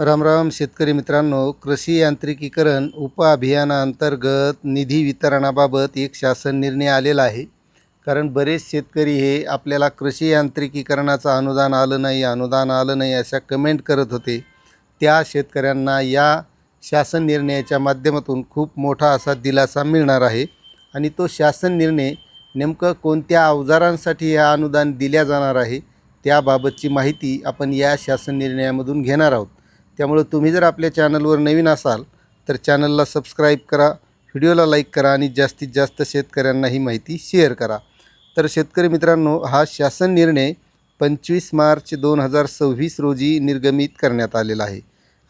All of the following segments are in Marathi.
राम राम शेतकरी मित्रांनो, कृषी यांत्रिकीकरण उपअभियानांतर्गत निधी वितरणाबाबत एक शासन निर्णय आलेला आहे. कारण बरेच शेतकरी हे आपल्याला कृषी यांत्रिकीकरणाचं अनुदान आलं नाही अशा कमेंट करत होते. त्या शेतकऱ्यांना या शासन निर्णयाच्या माध्यमातून खूप मोठा असा दिलासा मिळणार आहे. आणि तो शासन निर्णय नेमकं कोणत्या अवजारांसाठी हे अनुदान दिल्या जाणार आहे त्याबाबतची माहिती आपण या शासन निर्णयामधून घेणार आहोत. त्यामुळे तुम्ही जर आपल्या चॅनलवर नवीन असाल तर चॅनलला सबस्क्राईब करा, व्हिडिओला लाईक करा आणि जास्तीत जास्त शेतकऱ्यांना ही माहिती शेअर करा. तर शेतकरी मित्रांनो, हा शासन निर्णय 25 मार्च 2026 रोजी निर्गमित करण्यात आलेला आहे.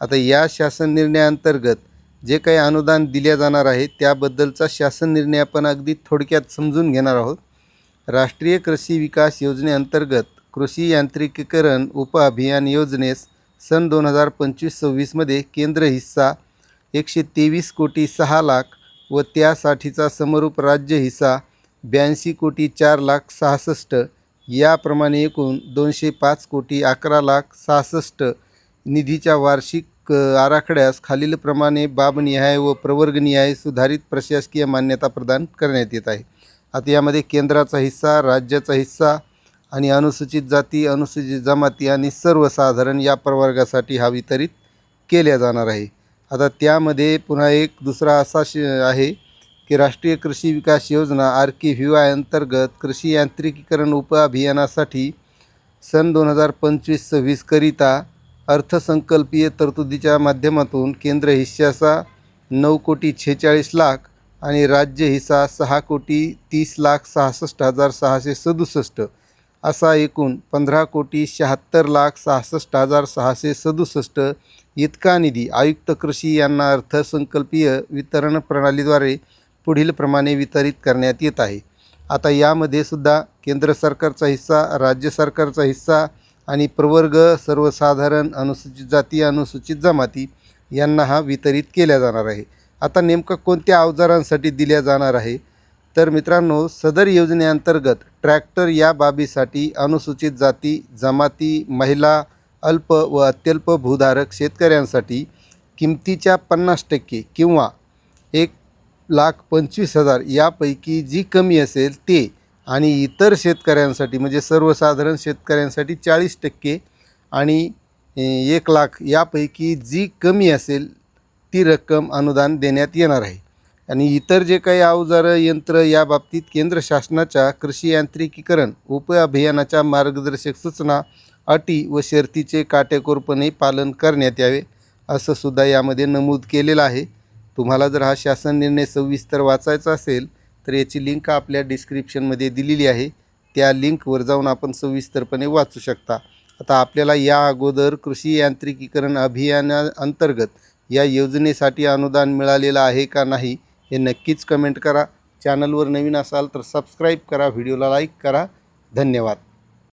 आता या शासन निर्णयाअंतर्गत जे काही अनुदान दिले जाणार आहे त्याबद्दलचा शासन निर्णय आपण अगदी थोडक्यात समजून घेणार आहोत. राष्ट्रीय कृषी विकास योजनेअंतर्गत कृषी यांत्रिकीकरण उपअभियान योजनेस सन 2025-26 मध्ये केंद्र हिस्सा 123 कोटी 6 लाख व त्यासाठीचा समरूप राज्य हिस्सा 82 कोटी 4 लाख 66, याप्रमाणे एकूण 205 कोटी 11 लाख 66 निधीच्या वार्षिक आराखड्यास खालीलप्रमाणे बाबनिहाय व प्रवर्गनिहाय सुधारित प्रशासकीय मान्यता प्रदान करण्यात येत आहे. आता यामध्ये केंद्राचा हिस्सा, राज्याचा हिस्सा आणि अनुसूचित जाती, अनुसूचित जमाती आणि सर्वसाधारण या प्रवर्गासाठी हा वितरित केल्या जाणार आहे. आता त्यामध्ये पुन्हा एक दुसरा असा आहे की राष्ट्रीय कृषी विकास योजना RKVY अंतर्गत कृषी यांत्रिकीकरण उपअभियानासाठी सन 2025-26 करिता अर्थसंकल्पीय तरतुदीच्या माध्यमातून केंद्र हिस्साचा 9 कोटी 46 लाख आणि राज्य हिस्सा 6 कोटी 30 लाख 66,667 असा एकूण 15 कोटी 76 लाख 66,667 इतका निधी आयुक्त कृषी यांना अर्थसंकल्पीय वितरण प्रणालीद्वारे पुढील प्रमाणे वितरित करण्यात येत आहे. आता यामध्ये सुद्धा केंद्र सरकारचा हिस्सा, राज्य सरकारचा हिस्सा आणि प्रवर्ग, सर्वसाधारण, अनुसूचित जाती, अनुसूचित जमाती यांना हा वितरित केल्या जाणार आहे. आता नेमकं कोणत्या अवजारांसाठी दिल्या जाणार आहे तर मित्रांनो, सदर योजनेअंतर्गत ट्रॅक्टर या बाबीसाठी अनुसूचित जाती, जमाती, महिला, अल्प व अत्यल्प भूधारक शेतकऱ्यांसाठी किमतीच्या 50% किंवा 1,25,000 यापैकी जी कमी असेल ते, आणि इतर शेतकऱ्यांसाठी म्हणजे सर्वसाधारण शेतकऱ्यांसाठी 40% आणि 1 लाख यापैकी जी कमी असेल ती रक्कम अनुदान देण्यात येणार आहे. आणि इतर जे काही अवजारं, यंत्र या बाबतीत केंद्र शासनाच्या कृषी यांत्रिकीकरण उपअभियानाच्या मार्गदर्शक सूचना, अटी व शर्तीचे काटेकोरपणे पालन करण्यात यावे असं सुद्धा यामध्ये नमूद केलेलं आहे. तुम्हाला जर हा शासन निर्णय सविस्तर वाचायचा असेल तर याची लिंक आपल्या डिस्क्रिप्शनमध्ये दिलेली आहे. त्या लिंकवर जाऊन आपण सविस्तरपणे वाचू शकता. आता आपल्याला या अगोदर कृषी यांत्रिकीकरण अभियानाअंतर्गत या योजनेसाठी अनुदान मिळालेलं आहे का नाही हे नक्कीच कमेंट करा. चॅनलवर नवीन असाल तर सबस्क्राईब करा, व्हिडिओला लाईक करा. धन्यवाद.